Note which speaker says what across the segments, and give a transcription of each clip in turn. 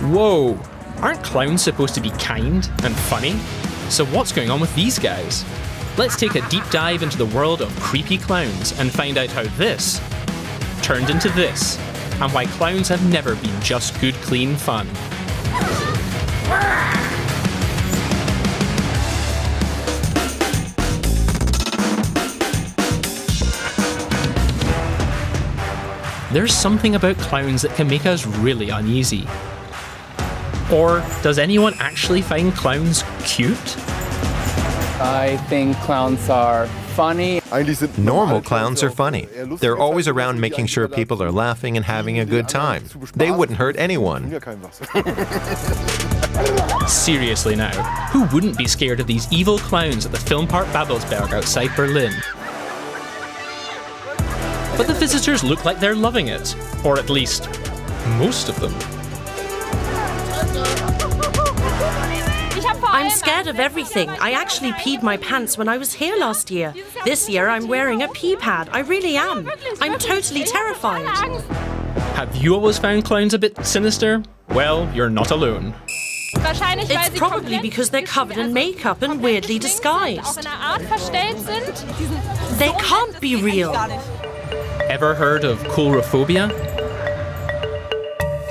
Speaker 1: Whoa, aren't clowns supposed to be kind and funny? So what's going on with these guys? Let's take a deep dive into the world of creepy clowns and find out how this turned into this, and why clowns have never been just good, clean fun. There's something about clowns that can make us really uneasy. Or does anyone actually find clowns cute?
Speaker 2: I think clowns are funny.
Speaker 3: Normal clowns are funny. They're always around making sure people are laughing and having a good time. They wouldn't hurt anyone.
Speaker 1: Seriously now, who wouldn't be scared of these evil clowns at the Filmpark Babelsberg outside Berlin? But the visitors look like they're loving it, or at least most of them.
Speaker 4: I'm scared of everything. I actually peed my pants when I was here last year. This year I'm wearing a pee pad. I really am. I'm totally terrified.
Speaker 1: Have you always found clowns a bit sinister? Well, you're not alone.
Speaker 4: It's probably because they're covered in makeup and weirdly disguised. They can't be real.
Speaker 1: Ever heard of coulrophobia?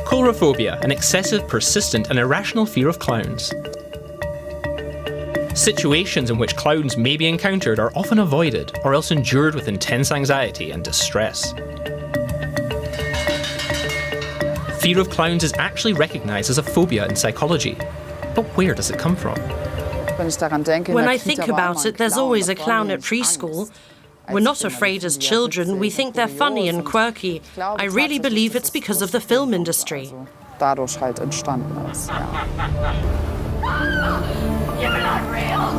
Speaker 1: Coulrophobia, an excessive, persistent and irrational fear of clowns. Situations in which clowns may be encountered are often avoided or else endured with intense anxiety and distress. Fear of clowns is actually recognised as a phobia in psychology. But where does it come from?
Speaker 4: When I think about it, there's always a clown at preschool. We're not afraid as children, we think they're funny and quirky. I really believe it's because of the film industry.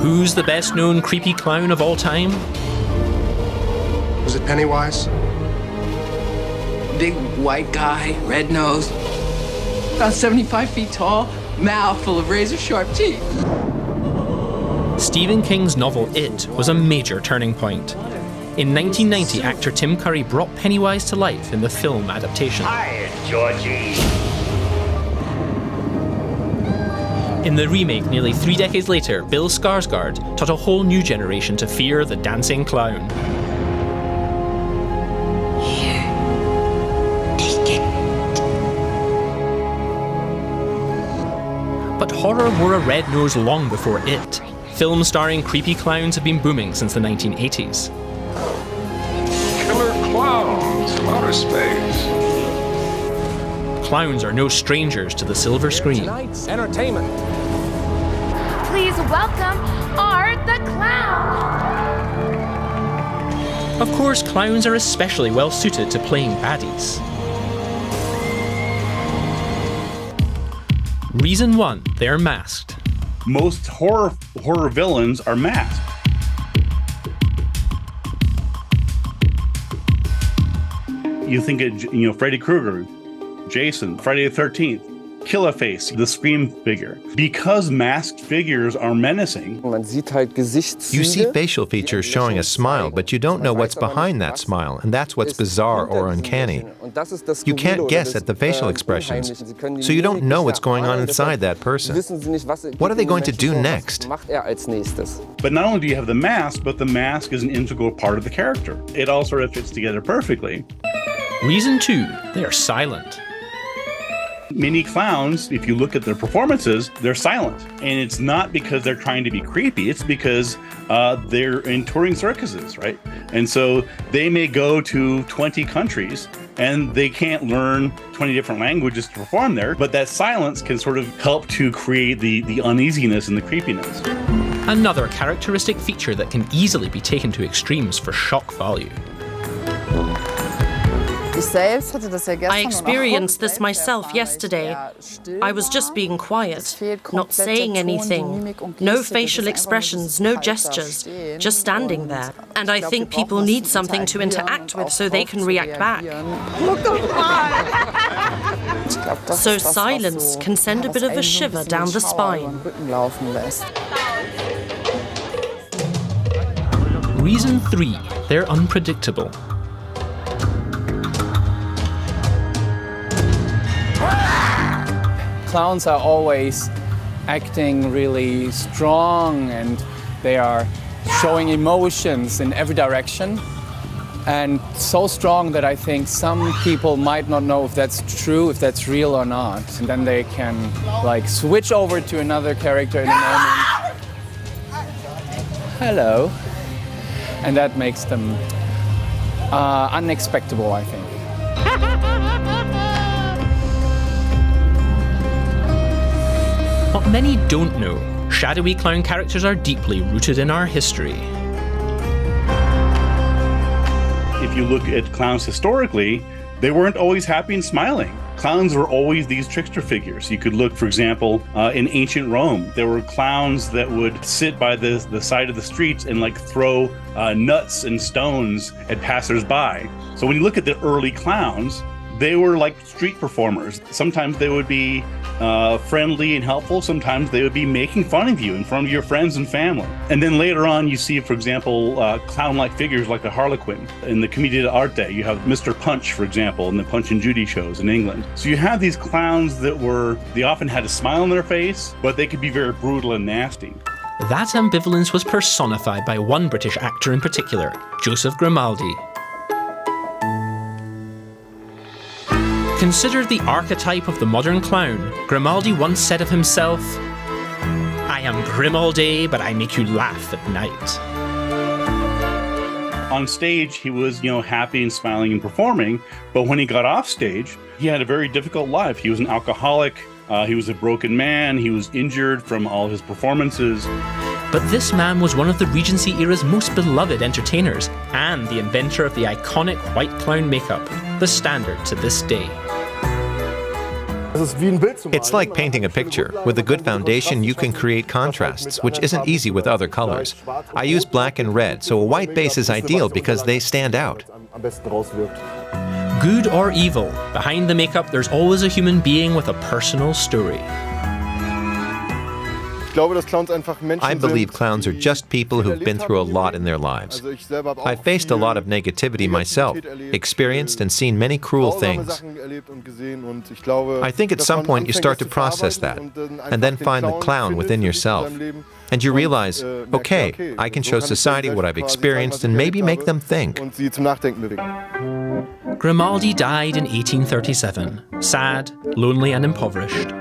Speaker 1: Who's the best known creepy clown of all time?
Speaker 5: Was it Pennywise?
Speaker 6: Big white guy, red nose, about 75 feet tall, mouth full of razor-sharp teeth.
Speaker 1: Stephen King's novel It was a major turning point. In 1990, actor Tim Curry brought Pennywise to life in the film adaptation.
Speaker 7: Hi, Georgie.
Speaker 1: In the remake, nearly 3 decades later, Bill Skarsgård taught a whole new generation to fear the dancing clown.
Speaker 7: Here, take it.
Speaker 1: But horror wore a red nose long before It. Films starring creepy clowns have been booming since the 1980s.
Speaker 8: Killer clowns from outer space.
Speaker 1: Clowns are no strangers to the silver screen.
Speaker 2: Tonight's entertainment.
Speaker 9: Please welcome Art the Clown.
Speaker 1: Of course, clowns are especially well suited to playing baddies. Reason 1, they're masked.
Speaker 10: Most horror villains are masked. You think of, Freddy Krueger, Jason, Friday the 13th, Killerface, the Scream figure. Because masked figures are menacing.
Speaker 3: You see facial features showing a smile, but you don't know what's behind that smile, and that's what's bizarre or uncanny. You can't guess at the facial expressions, so you don't know what's going on inside that person. What are they going to do next?
Speaker 10: But not only do you have the mask, but the mask is an integral part of the character. It all sort of fits together perfectly.
Speaker 1: Reason 2, they're silent.
Speaker 10: Many clowns, if you look at their performances, they're silent. And it's not because they're trying to be creepy, it's because they're in touring circuses, right? And so they may go to 20 countries and they can't learn 20 different languages to perform there, but that silence can sort of help to create the uneasiness and the creepiness.
Speaker 1: Another characteristic feature that can easily be taken to extremes for shock value.
Speaker 4: I experienced this myself yesterday. I was just being quiet, not saying anything. No facial expressions, no gestures, just standing there. And I think people need something to interact with so they can react back. So silence can send a bit of a shiver down the spine.
Speaker 1: Reason 3, they're unpredictable.
Speaker 2: clowns are always acting really strong and they are showing emotions in every direction. And so strong that I think some people might not know if that's true, if that's real or not. And then they can like switch over to another character in a moment. Hello. And that makes them unexpectable, I think.
Speaker 1: What many don't know, shadowy clown characters are deeply rooted in our history.
Speaker 10: If you look at clowns historically, they weren't always happy and smiling. Clowns were always these trickster figures. You could look, for example, in ancient Rome, there were clowns that would sit by the side of the streets and like throw nuts and stones at passersby. So when you look at the early clowns, they were like street performers. Sometimes they would be friendly and helpful. Sometimes they would be making fun of you in front of your friends and family. And then later on, you see, for example, clown-like figures like the Harlequin. In the Commedia dell'arte, you have Mr. Punch, for example, in the Punch and Judy shows in England. So you have these clowns they often had a smile on their face, but they could be very brutal and nasty.
Speaker 1: That ambivalence was personified by one British actor in particular, Joseph Grimaldi. Considered the archetype of the modern clown, Grimaldi once said of himself, "I am grim all day, but I make you laugh at night."
Speaker 10: On stage, he was, happy and smiling and performing, but when he got off stage, he had a very difficult life. He was an alcoholic, he was a broken man, he was injured from all his performances.
Speaker 1: But this man was one of the Regency era's most beloved entertainers and the inventor of the iconic white clown makeup, the standard to this day.
Speaker 3: It's like painting a picture. With a good foundation, you can create contrasts, which isn't easy with other colors. I use black and red, so a white base is ideal because they stand out.
Speaker 1: Good or evil, behind the makeup there's always a human being with a personal story.
Speaker 3: I believe clowns are just people who've been through a lot in their lives. I've faced a lot of negativity myself, experienced and seen many cruel things. I think at some point you start to process that, and then find the clown within yourself. And you realize, okay, I can show society what I've experienced and maybe make them think.
Speaker 1: Grimaldi died in 1837, sad, lonely and impoverished.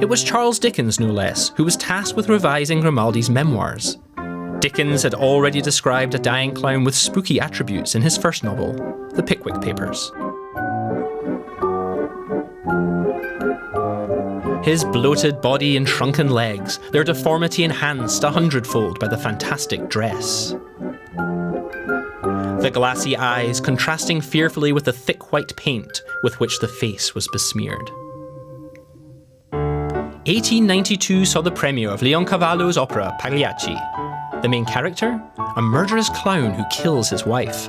Speaker 1: It was Charles Dickens, no less, who was tasked with revising Grimaldi's memoirs. Dickens had already described a dying clown with spooky attributes in his first novel, The Pickwick Papers. His bloated body and shrunken legs, their deformity enhanced 100-fold by the fantastic dress. The glassy eyes contrasting fearfully with the thick white paint with which the face was besmeared. 1892 saw the premiere of Leoncavallo's opera Pagliacci. The main character? A murderous clown who kills his wife.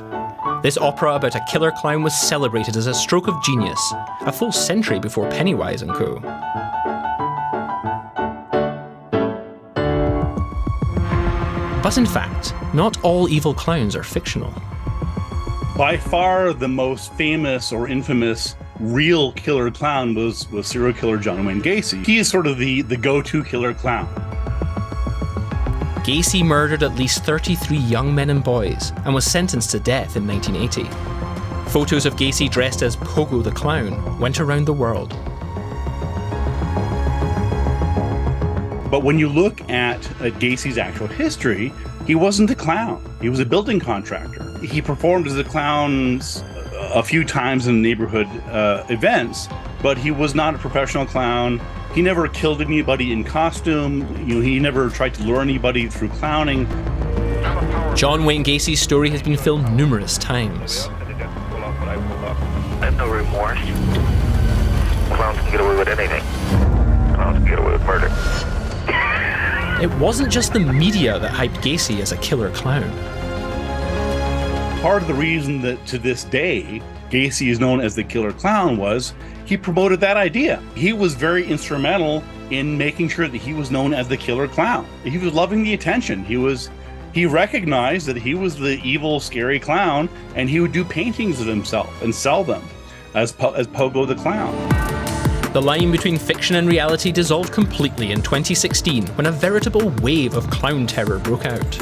Speaker 1: This opera about a killer clown was celebrated as a stroke of genius, a full century before Pennywise and co. But in fact, not all evil clowns are fictional.
Speaker 10: By far the most famous or infamous real killer clown was serial killer John Wayne Gacey. He is sort of the go-to killer clown.
Speaker 1: Gacey murdered at least 33 young men and boys and was sentenced to death in 1980. Photos of Gacey dressed as Pogo the Clown went around the world.
Speaker 10: But when you look at Gacey's actual history, he wasn't a clown. He was a building contractor. He performed as a clown a few times in neighborhood events, but he was not a professional clown. He never killed anybody in costume. He never tried to lure anybody through clowning.
Speaker 1: John Wayne Gacey's story has been filmed numerous times.
Speaker 7: I have no remorse. Clowns can get away with anything. Clowns can get away with murder.
Speaker 1: It wasn't just the media that hyped Gacey as a killer clown.
Speaker 10: Part of the reason that to this day Gacey is known as the killer clown was he promoted that idea. He was very instrumental in making sure that he was known as the killer clown. He was loving the attention. He recognized that he was the evil, scary clown, and he would do paintings of himself and sell them. as Pogo the Clown.
Speaker 1: The line between fiction and reality dissolved completely in 2016 when a veritable wave of clown terror broke out.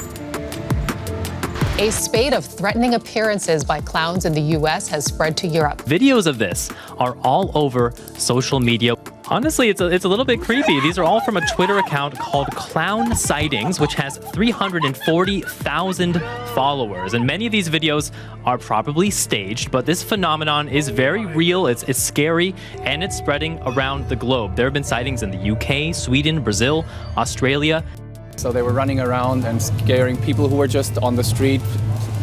Speaker 11: A spate of threatening appearances by clowns in the US has spread to Europe.
Speaker 12: Videos of this are all over social media. Honestly, it's a little bit creepy. These are all from a Twitter account called Clown Sightings, which has 340,000 followers. And many of these videos are probably staged, but this phenomenon is very real, it's scary, and it's spreading around the globe. There have been sightings in the UK, Sweden, Brazil, Australia.
Speaker 2: So they were running around and scaring people who were just on the street,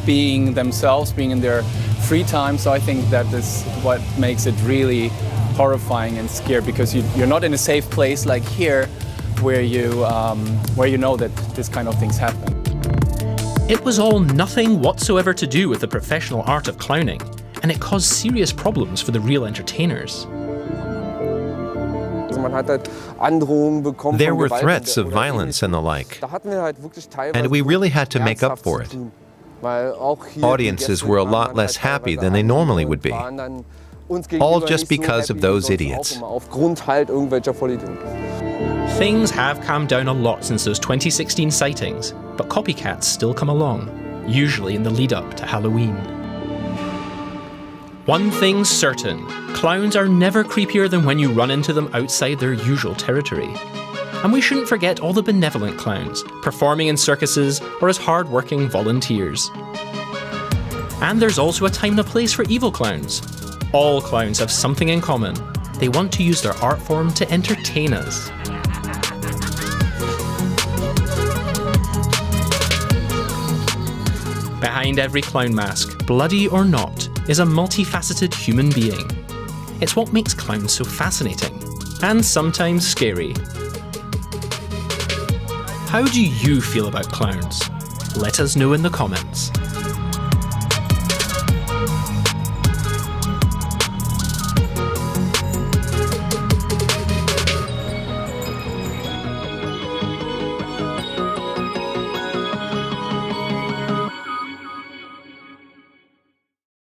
Speaker 2: being themselves, being in their free time. So I think that is what makes it really horrifying and scary, because you're not in a safe place like here, where you know that this kind of things happen.
Speaker 1: It was all nothing whatsoever to do with the professional art of clowning, and it caused serious problems for the real entertainers.
Speaker 3: There were threats of violence and the like, and we really had to make up for it. Audiences were a lot less happy than they normally would be, all just because of those idiots.
Speaker 1: Things have calmed down a lot since those 2016 sightings, but copycats still come along, usually in the lead up to Halloween. One thing's certain, clowns are never creepier than when you run into them outside their usual territory. And we shouldn't forget all the benevolent clowns, performing in circuses or as hard-working volunteers. And there's also a time and a place for evil clowns. All clowns have something in common. They want to use their art form to entertain us. Behind every clown mask, bloody or not, is a multifaceted human being. It's what makes clowns so fascinating, and sometimes scary. How do you feel about clowns? Let us know in the comments.